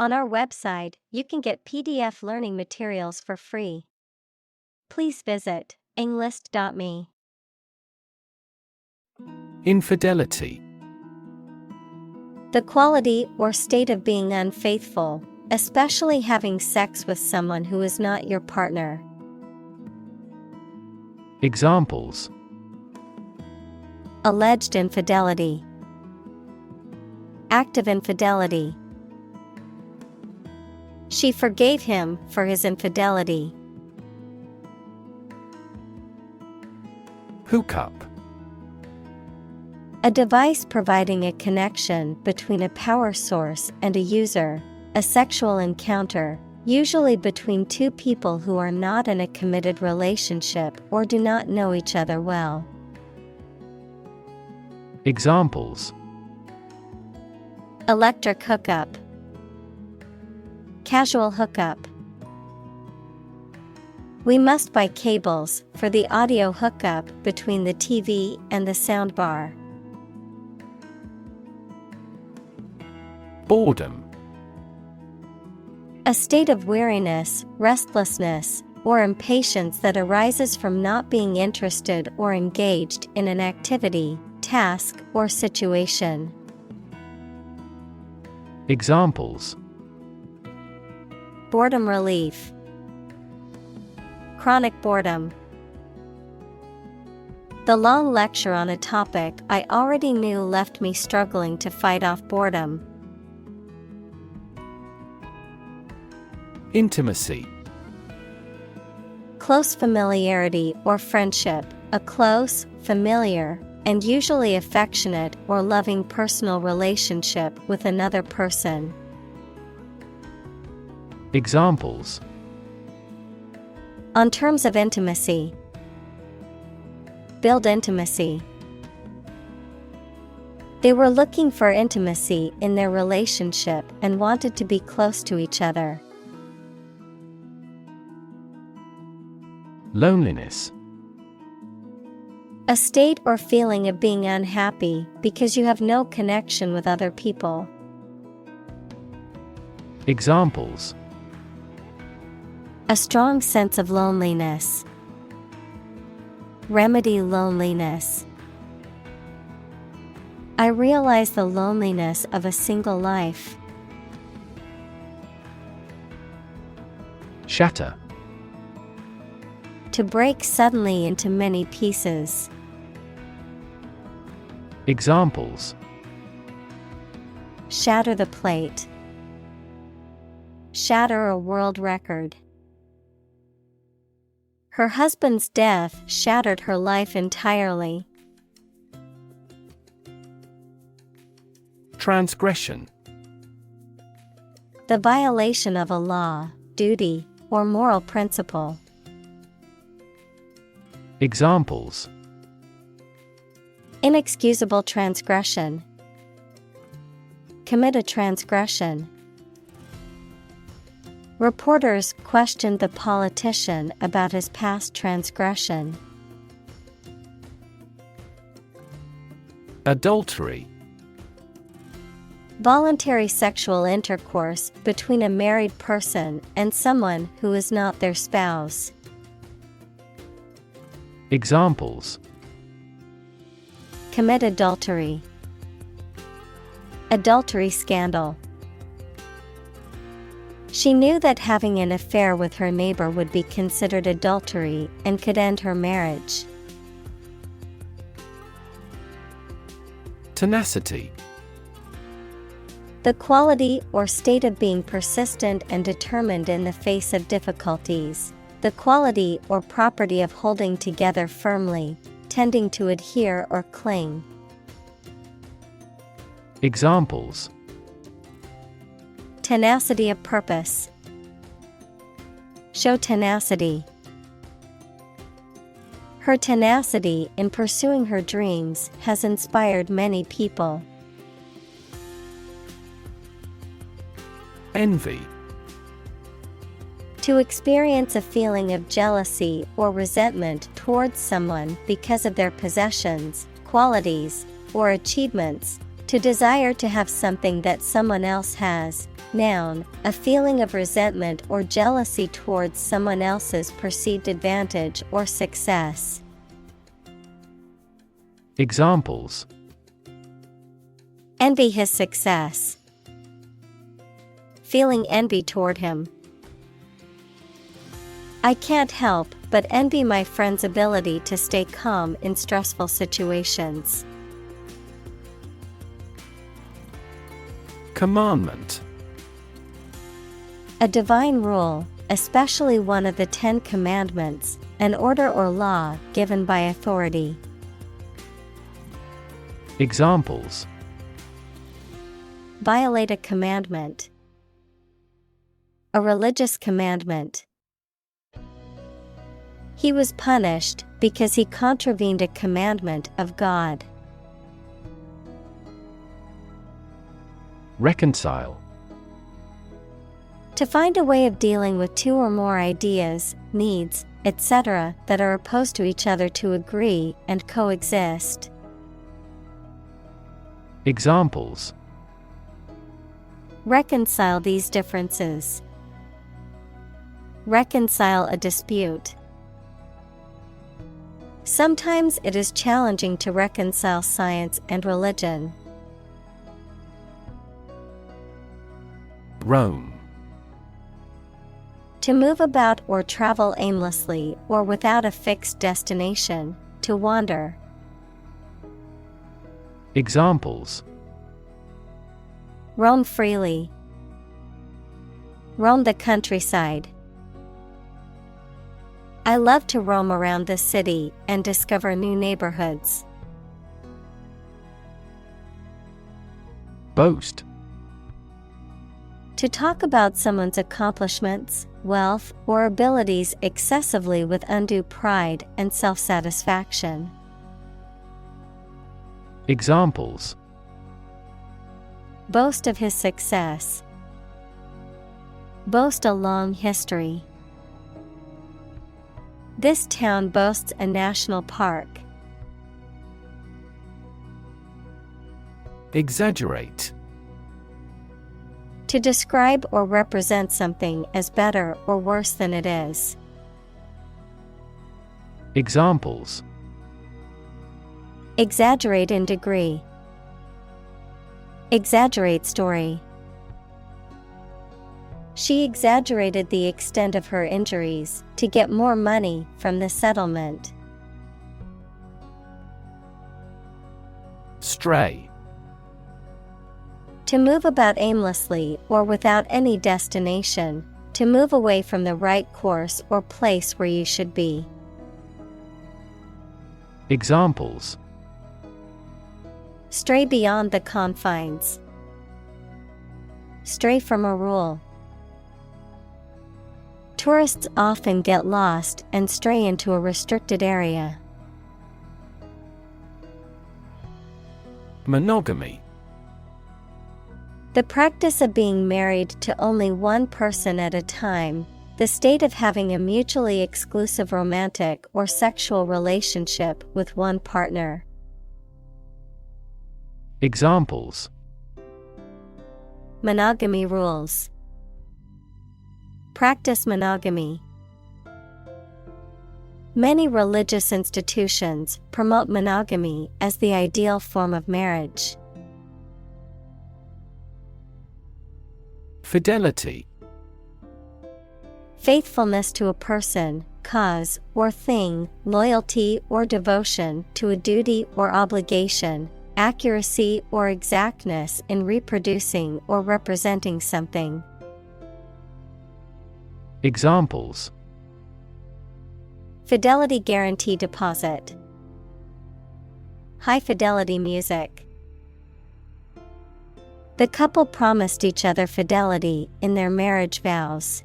On our website, you can get PDF learning materials for free. Please visit englist.me. Infidelity. The quality or state of being unfaithful, especially having sex with someone who is not your partner. Examples: Alleged infidelity, act of infidelity. She forgave him for his infidelity. Hookup. A device providing a connection between a power source and a user, a sexual encounter, usually between two people who are not in a committed relationship or do not know each other well. Examples: Electric hookup, casual hookup. We must buy cables for the audio hookup between the TV and the soundbar. Boredom. A state of weariness, restlessness, or impatience that arises from not being interested or engaged in an activity, task, or situation. Examples: Boredom relief, chronic boredom. The long lecture on a topic I already knew left me struggling to fight off boredom. Intimacy. Close familiarity or friendship, a close, familiar, and usually affectionate or loving personal relationship with another person. Examples: On terms of intimacy. Build intimacy. They were looking for intimacy in their relationship and wanted to be close to each other. Loneliness. A state or feeling of being unhappy because you have no connection with other people. Examples: A strong sense of loneliness. Remedy loneliness. I realize the loneliness of a single life. Shatter. To break suddenly into many pieces. Examples: Shatter the plate. Shatter a world record. Her husband's death shattered her life entirely. Transgression. The violation of a law, duty, or moral principle. Examples: Inexcusable transgression. Commit a transgression. Reporters questioned the politician about his past transgression. Adultery. Voluntary sexual intercourse between a married person and someone who is not their spouse. Examples: Commit adultery. Adultery scandal. She knew that having an affair with her neighbor would be considered adultery and could end her marriage. Tenacity. The quality or state of being persistent and determined in the face of difficulties. The quality or property of holding together firmly, tending to adhere or cling. Examples: Tenacity of purpose. Show tenacity. Her tenacity in pursuing her dreams has inspired many people. Envy. To experience a feeling of jealousy or resentment towards someone because of their possessions, qualities, or achievements. To desire to have something that someone else has, Noun, a feeling of resentment or jealousy towards someone else's perceived advantage or success. Examples: envy his success, feeling envy toward him. I can't help but envy my friend's ability to stay calm in stressful situations. Commandment. A divine rule, especially one of the 10 Commandments, an order or law given by authority. Examples: violate a commandment, a religious commandment. He was punished because he contravened a commandment of God. Reconcile. To find a way of dealing with two or more ideas, needs, etc. that are opposed to each other to agree and coexist. Examples: reconcile these differences. Reconcile a dispute. Sometimes it is challenging to reconcile science and religion. Roam. To move about or travel aimlessly or without a fixed destination, to wander. Examples: roam freely. Roam the countryside. I love to roam around the city and discover new neighborhoods. Boast. To talk about someone's accomplishments, wealth, or abilities excessively with undue pride and self-satisfaction. Examples: boast of his success. Boast a long history. This town boasts a national park. Exaggerate. To describe or represent something as better or worse than it is. Examples: exaggerate in degree. Exaggerate story. She exaggerated the extent of her injuries to get more money from the settlement. Stray. To move about aimlessly or without any destination, to move away from the right course or place where you should be. Examples: stray beyond the confines. Stray from a rule. Tourists often get lost and stray into a restricted area. Monogamy. The practice of being married to only one person at a time, the state of having a mutually exclusive romantic or sexual relationship with one partner. Examples: monogamy rules. Practice monogamy. Many religious institutions promote monogamy as the ideal form of marriage. Fidelity. Faithfulness to a person, cause, or thing, loyalty or devotion to a duty or obligation, accuracy or exactness in reproducing or representing something. Examples: fidelity guarantee deposit. High fidelity music. The couple promised each other fidelity in their marriage vows.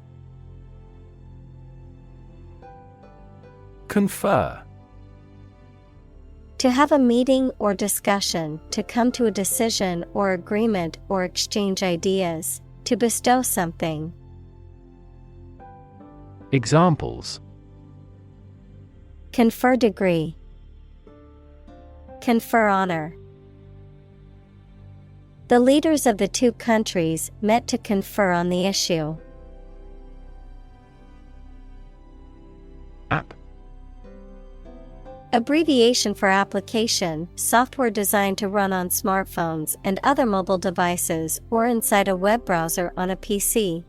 Confer. To have a meeting or discussion, to come to a decision or agreement or exchange ideas, to bestow something. Examples: confer degree. Confer honor. The leaders of the two countries met to confer on the issue. App. Abbreviation for application, software designed to run on smartphones and other mobile devices or inside a web browser on a PC.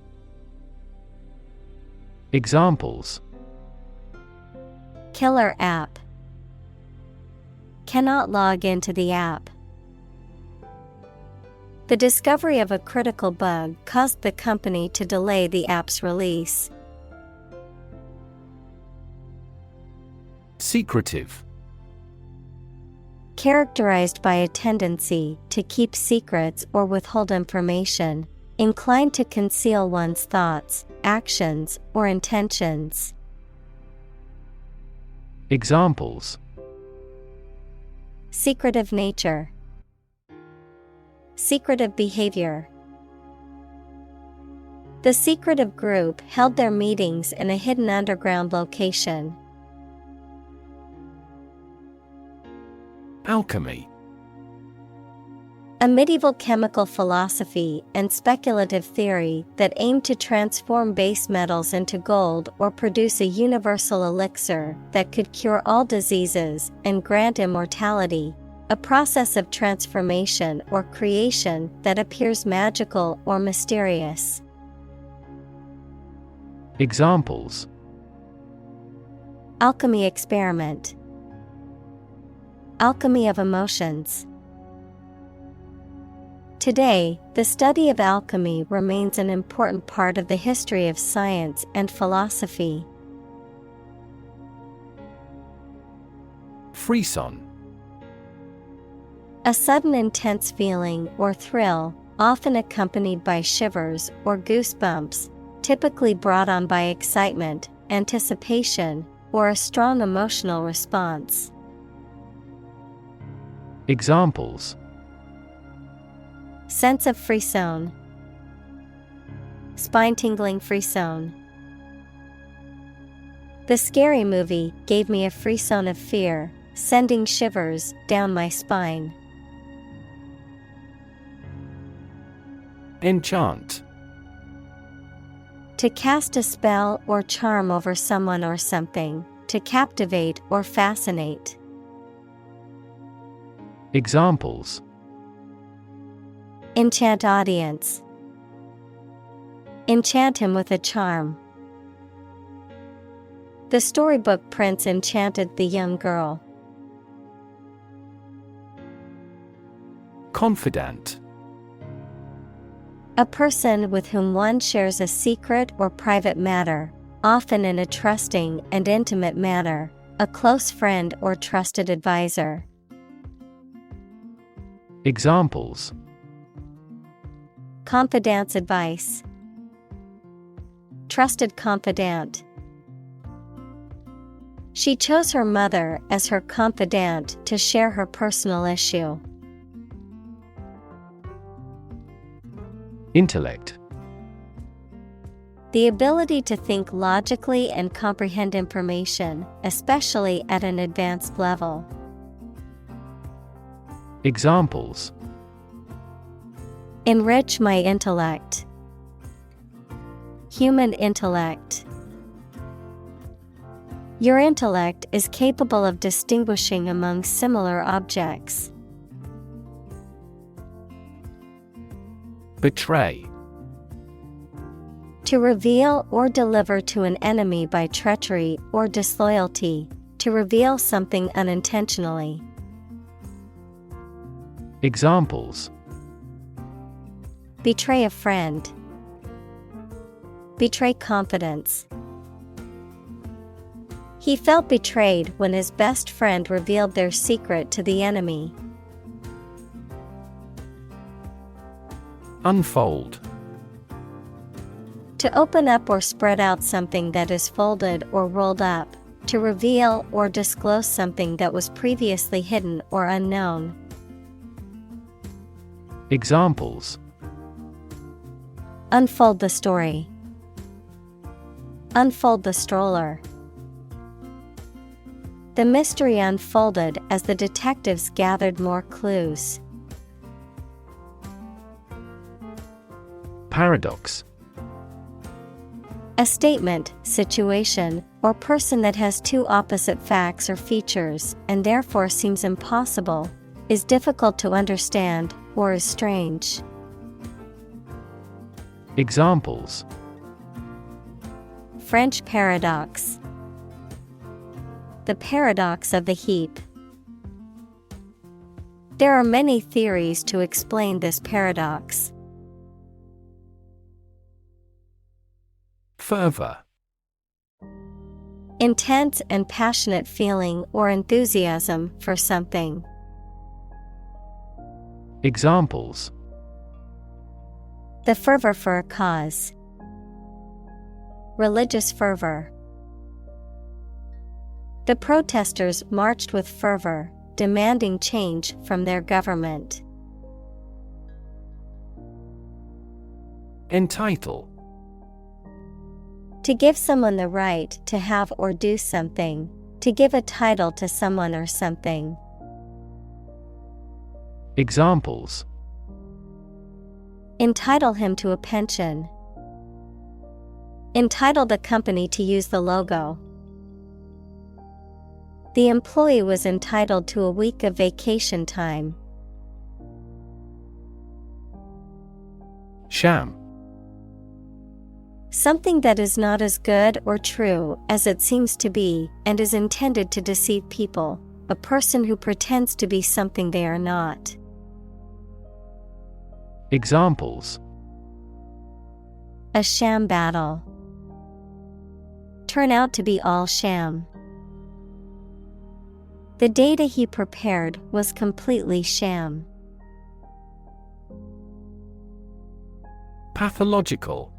Examples: Killer app. Cannot log into the app. The discovery of a critical bug caused the company to delay the app's release. Secretive. Characterized by a tendency to keep secrets or withhold information, inclined to conceal one's thoughts, actions, or intentions. Examples: Secretive nature. Secretive behavior. The secretive group held their meetings in a hidden underground location. Alchemy. A medieval chemical philosophy and speculative theory that aimed to transform base metals into gold or produce a universal elixir that could cure all diseases and grant immortality, a process of transformation or creation that appears magical or mysterious. Examples: Alchemy experiment. Alchemy of emotions. Today, the study of alchemy remains an important part of the history of science and philosophy. Frisson. A sudden intense feeling or thrill, often accompanied by shivers or goosebumps, typically brought on by excitement, anticipation, or a strong emotional response. Examples: Sense of frisson. Spine-tingling frisson. The scary movie gave me a frisson of fear, sending shivers down my spine. Enchant. To cast a spell or charm over someone or something, to captivate or fascinate. Examples: Enchant audience. Enchant him with a charm. The storybook prince enchanted the young girl. Confidant. A person with whom one shares a secret or private matter, often in a trusting and intimate manner, a close friend or trusted advisor. Examples: Confidant's advice. Trusted confidant. She chose her mother as her confidant to share her personal issue. Intellect. The ability to think logically and comprehend information, especially at an advanced level. Examples: Enrich my intellect. Human intellect. Your intellect is capable of distinguishing among similar objects. Betray. To reveal or deliver to an enemy by treachery or disloyalty, to reveal something unintentionally. Examples: Betray a friend. Betray confidence. He felt betrayed when his best friend revealed their secret to the enemy. Unfold. To open up or spread out something that is folded or rolled up, to reveal or disclose something that was previously hidden or unknown. Examples: Unfold the story. Unfold the stroller. The mystery unfolded as the detectives gathered more clues. Paradox. A statement, situation, or person that has two opposite facts or features and therefore seems impossible, is difficult to understand, or is strange. Examples: French paradox. The paradox of the heap. There are many theories to explain this paradox. Fervor. Intense and passionate feeling or enthusiasm for something. Examples: The fervor for a cause. Religious fervor. The protesters marched with fervor, demanding change from their government. Entitle. To give someone the right to have or do something, to give a title to someone or something. Examples: Entitle him to a pension. Entitle the company to use the logo. The employee was entitled to a week of vacation time. Sham. Something that is not as good or true as it seems to be and is intended to deceive people, a person who pretends to be something they are not. Examples: A sham battle. Turn out to be all sham. The data he prepared was completely sham. Pathological.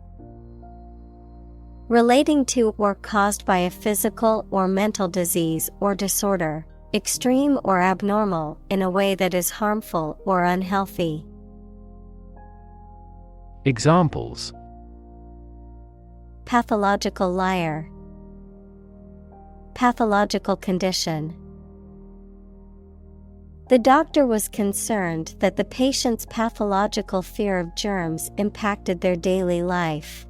Relating to or caused by a physical or mental disease or disorder, extreme or abnormal in a way that is harmful or unhealthy. Examples: Pathological liar. Pathological condition. The doctor was concerned that the patient's pathological fear of germs impacted their daily life.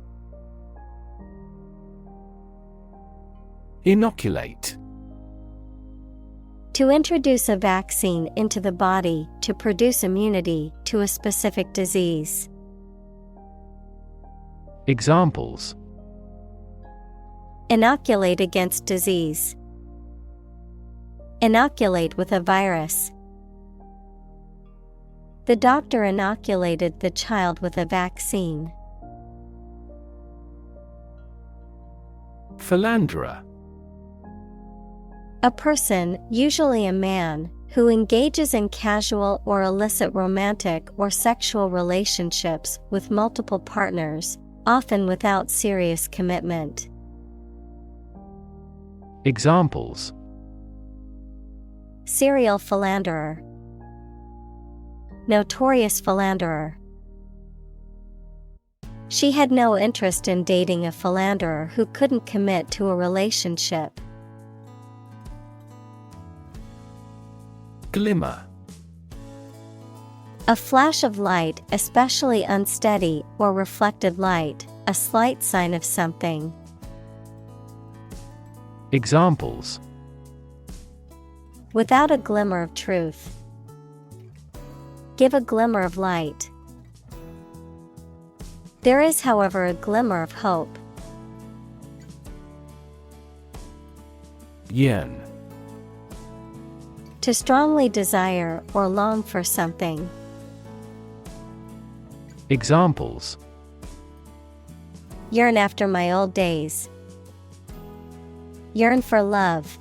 Inoculate. To introduce a vaccine into the body to produce immunity to a specific disease. Examples: Inoculate against disease. Inoculate with a virus. The doctor inoculated the child with a vaccine. Philanderer. A person, usually a man, who engages in casual or illicit romantic or sexual relationships with multiple partners, often without serious commitment. Examples: Serial philanderer. Notorious philanderer. She had no interest in dating a philanderer who couldn't commit to a relationship. Glimmer. A flash of light, especially unsteady or reflected light, a slight sign of something. Examples: Without a glimmer of truth. Give a glimmer of light. There is, however, a glimmer of hope. Yearn. To strongly desire or long for something. Examples: Yearn after my old days. Yearn for love.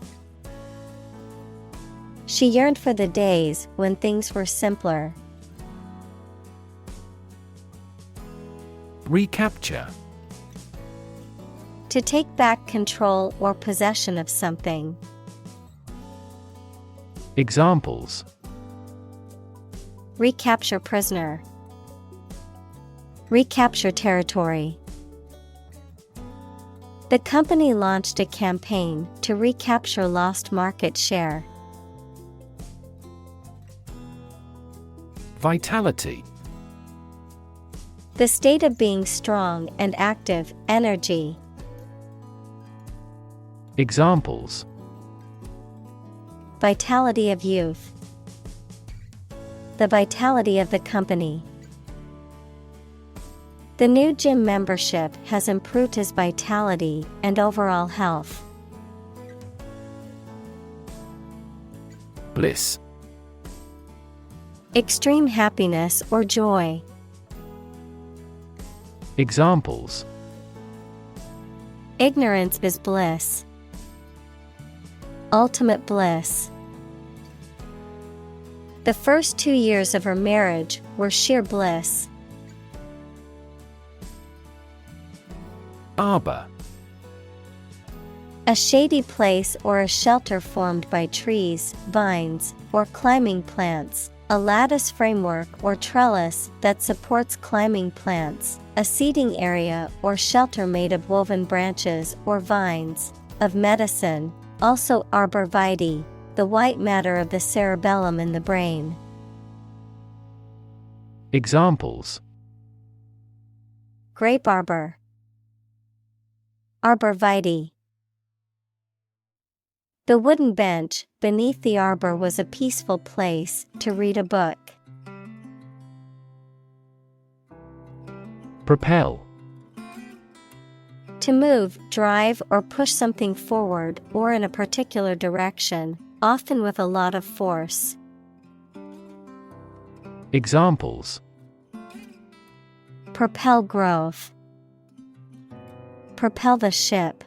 She yearned for the days when things were simpler. Recapture. To take back control or possession of something. Examples: Recapture prisoner. Recapture territory. The company launched a campaign to recapture lost market share. Vitality. The state of being strong and active, energy. Examples: Vitality of youth. The vitality of the company. The new gym membership has improved his vitality and overall health. Bliss. Extreme happiness or joy. Examples: Ignorance is bliss. Ultimate bliss. The first 2 years of her marriage were sheer bliss. Arbor. A shady place or a shelter formed by trees, vines, or climbing plants. A lattice framework or trellis that supports climbing plants. A seating area or shelter made of woven branches or vines. Of medicine, also arbor vitae, the white matter of the cerebellum in the brain. Examples: Grape arbor. Arbor vitae. The wooden bench beneath the arbor was a peaceful place to read a book. Propel. To move, drive, or push something forward or in a particular direction, often with a lot of force. Examples: Propel growth. Propel the ship.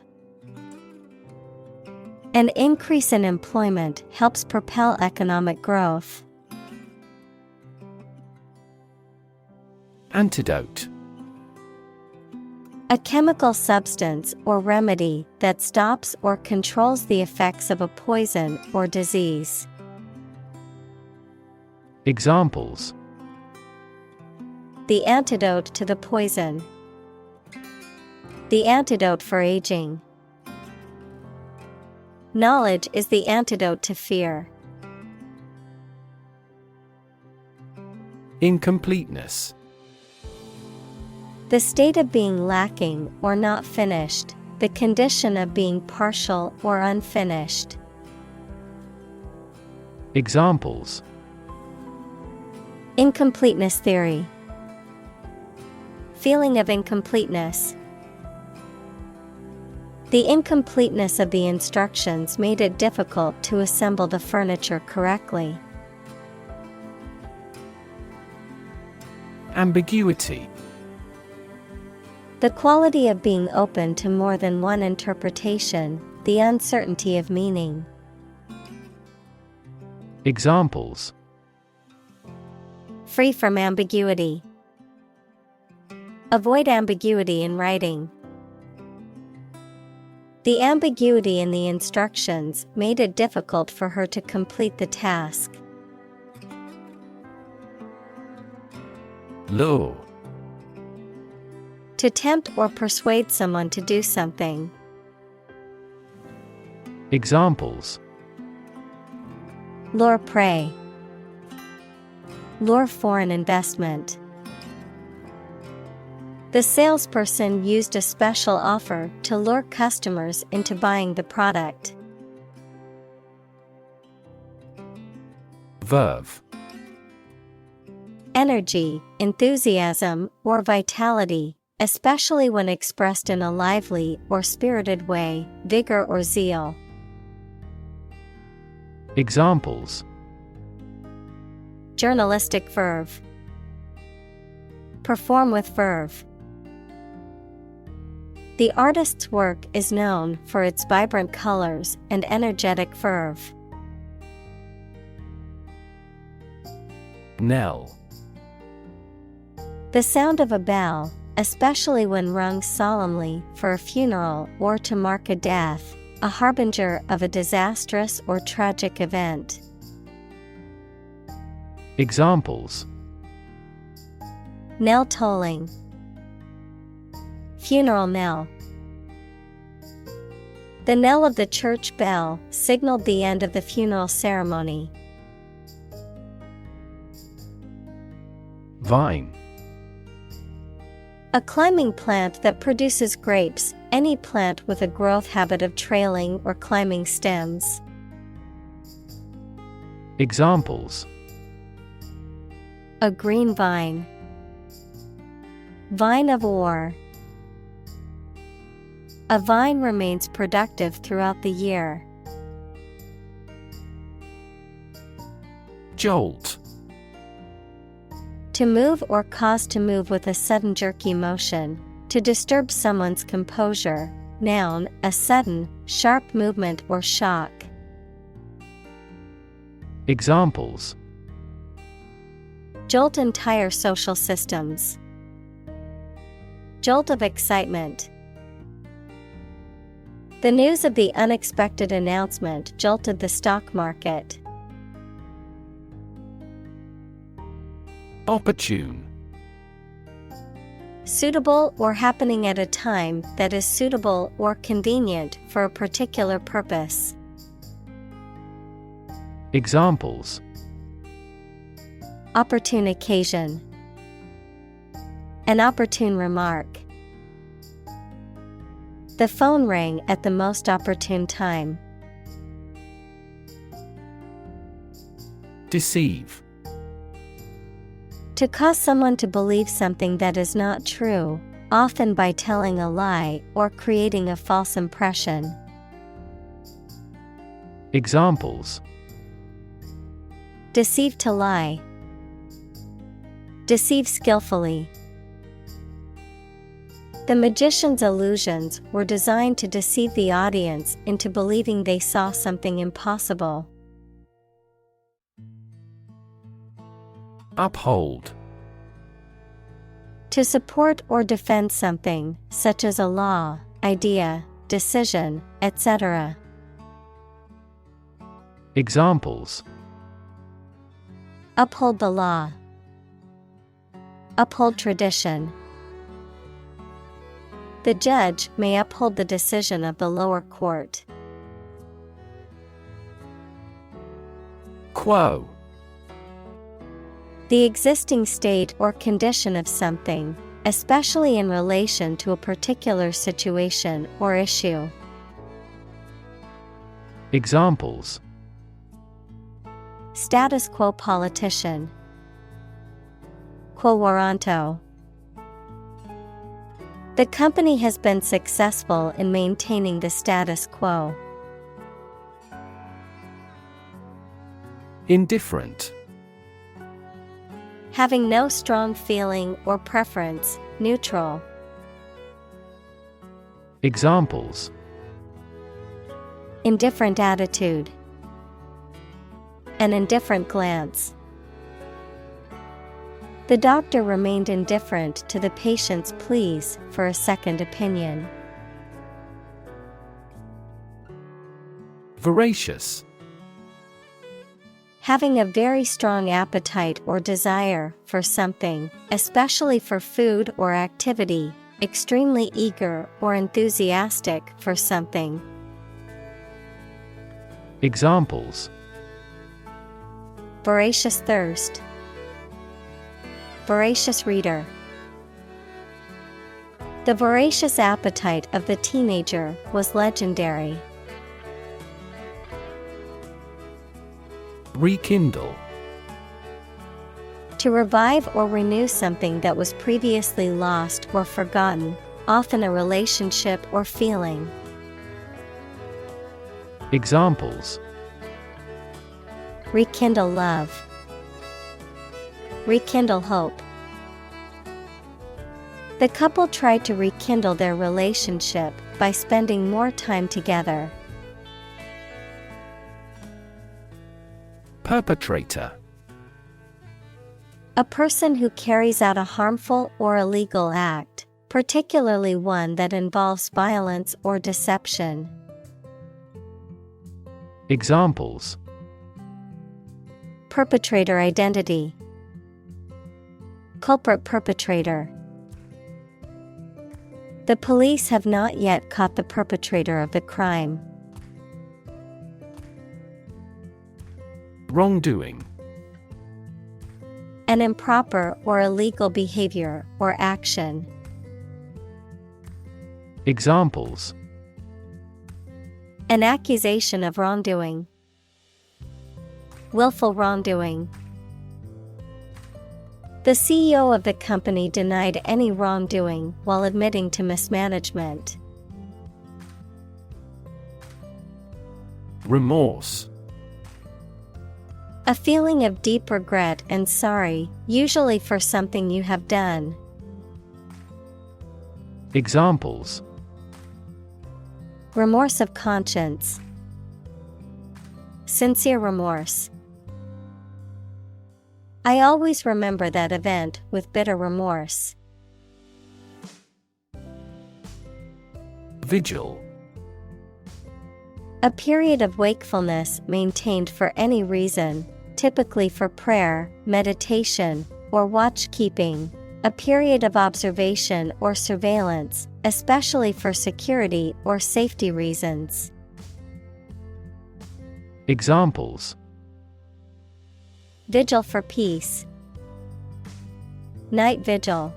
An increase in employment helps propel economic growth. Antidote. A chemical substance or remedy that stops or controls the effects of a poison or disease. Examples: The antidote to the poison. The antidote for aging. Knowledge is the antidote to fear. Incompleteness. The state of being lacking or not finished, the condition of being partial or unfinished. Examples: Incompleteness theory. Feeling of incompleteness. The incompleteness of the instructions made it difficult to assemble the furniture correctly. Ambiguity. The quality of being open to more than one interpretation, the uncertainty of meaning. Examples: Free from ambiguity. Avoid ambiguity in writing. The ambiguity in the instructions made it difficult for her to complete the task. Lure. To tempt or persuade someone to do something. Examples: Lure prey. Lure foreign investment. The salesperson used a special offer to lure customers into buying the product. Verve. Energy, enthusiasm, or vitality, especially when expressed in a lively or spirited way, vigor or zeal. Examples: Journalistic verve. Perform with verve. The artist's work is known for its vibrant colors and energetic verve. Knell. The sound of a bell, especially when rung solemnly for a funeral or to mark a death, a harbinger of a disastrous or tragic event. Examples: Knell tolling. Funeral knell. The knell of the church bell signaled the end of the funeral ceremony. Vine. A climbing plant that produces grapes, any plant with a growth habit of trailing or climbing stems. Examples: A green vine. Vine of ore. A vine remains productive throughout the year. Jolt. To move or cause to move with a sudden jerky motion, to disturb someone's composure. Noun, a sudden, sharp movement or shock. Examples: Jolt entire social systems. Jolt of excitement. The news of the unexpected announcement jolted the stock market. Opportune. Suitable or happening at a time that is suitable or convenient for a particular purpose. Examples: Opportune occasion. An opportune remark. The phone rang at the most opportune time. Deceive. To cause someone to believe something that is not true, often by telling a lie or creating a false impression. Examples: Deceive to lie. Deceive skillfully. The magician's illusions were designed to deceive the audience into believing they saw something impossible. Uphold. To support or defend something, such as a law, idea, decision, etc. Examples: Uphold the law. Uphold tradition. The judge may uphold the decision of the lower court. Quo. The existing state or condition of something, especially in relation to a particular situation or issue. Examples: Status quo politician. Quo warranto. The company has been successful in maintaining the status quo. Indifferent. Having no strong feeling or preference, neutral. Examples: Indifferent attitude. An indifferent glance. The doctor remained indifferent to the patient's pleas for a second opinion. Voracious. Having a very strong appetite or desire for something, especially for food or activity, extremely eager or enthusiastic for something. Examples: Voracious thirst. Voracious reader. The voracious appetite of the teenager was legendary. Rekindle. To revive or renew something that was previously lost or forgotten, often a relationship or feeling. Examples: Rekindle love. Rekindle hope. The couple tried to rekindle their relationship by spending more time together. Perpetrator. A person who carries out a harmful or illegal act, particularly one that involves violence or deception. Examples: Perpetrator identity. Culprit perpetrator. The police have not yet caught the perpetrator of the crime. Wrongdoing. An improper or illegal behavior or action. Examples: an accusation of wrongdoing, willful wrongdoing. The CEO of the company denied any wrongdoing while admitting to mismanagement. Remorse. A feeling of deep regret and sorry, usually for something you have done. Examples: remorse of conscience, sincere remorse. I always remember that event with bitter remorse. Vigil. A period of wakefulness maintained for any reason, typically for prayer, meditation, or watch-keeping. A period of observation or surveillance, especially for security or safety reasons. Examples: vigil for peace, night vigil.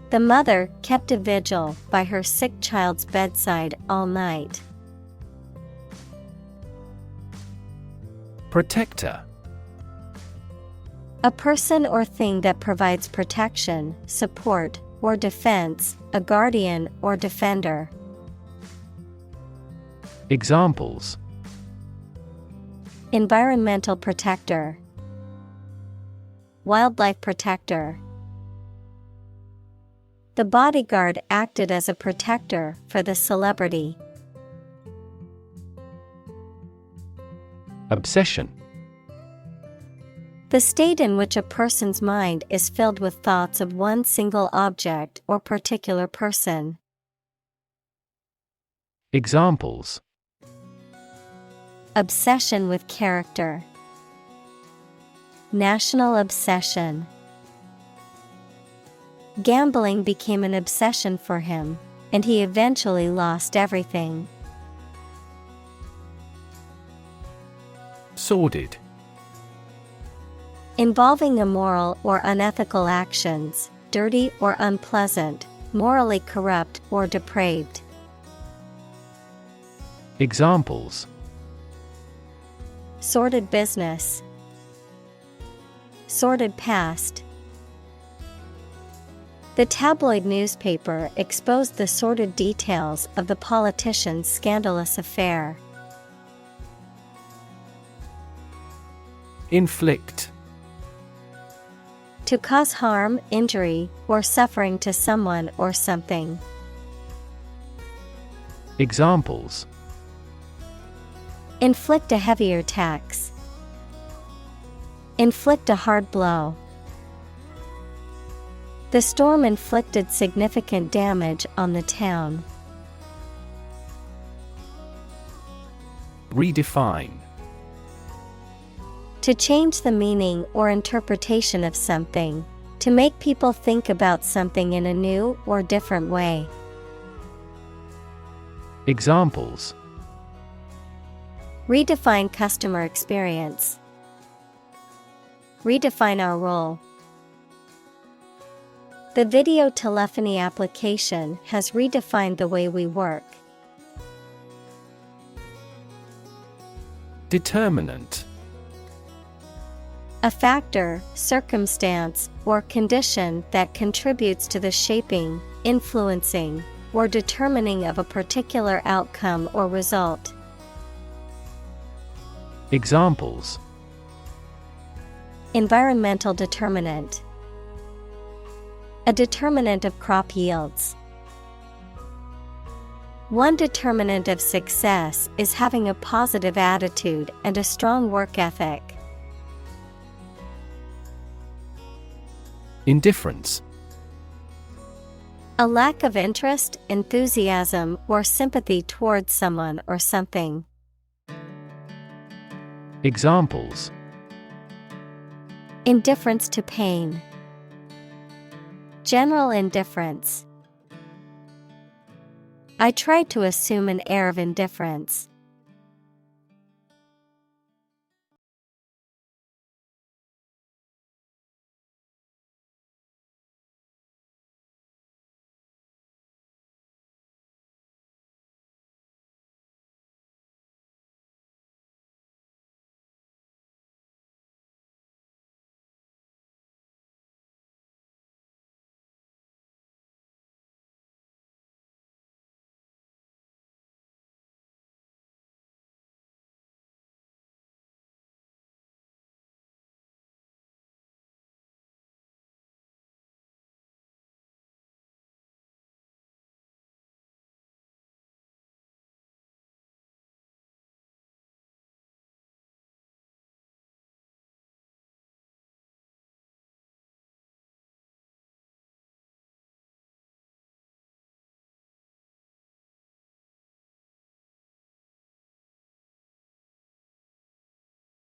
The mother kept a vigil by her sick child's bedside all night. Protector. A person or thing that provides protection, support, or defense, a guardian or defender. Examples: environmental protector, wildlife protector. The bodyguard acted as a protector for the celebrity. Obsession. The state in which a person's mind is filled with thoughts of one single object or particular person. Examples: obsession with character, national obsession. Gambling became an obsession for him, and he eventually lost everything. Sordid. Involving immoral or unethical actions, dirty or unpleasant, morally corrupt or depraved. Examples: sordid business, sordid past. The tabloid newspaper exposed the sordid details of the politician's scandalous affair. Inflict. To cause harm, injury, or suffering to someone or something. Examples: inflict a heavier tax, inflict a hard blow. The storm inflicted significant damage on the town. Redefine. To change the meaning or interpretation of something. To make people think about something in a new or different way. Examples: redefine customer experience, redefine our role. The video telephony application has redefined the way we work. Determinant. A factor, circumstance, or condition that contributes to the shaping, influencing, or determining of a particular outcome or result. Examples: environmental determinant, a determinant of crop yields. One determinant of success is having a positive attitude and a strong work ethic. Indifference. A lack of interest, enthusiasm, or sympathy towards someone or something. Examples: indifference to pain, general indifference. I tried to assume an air of indifference.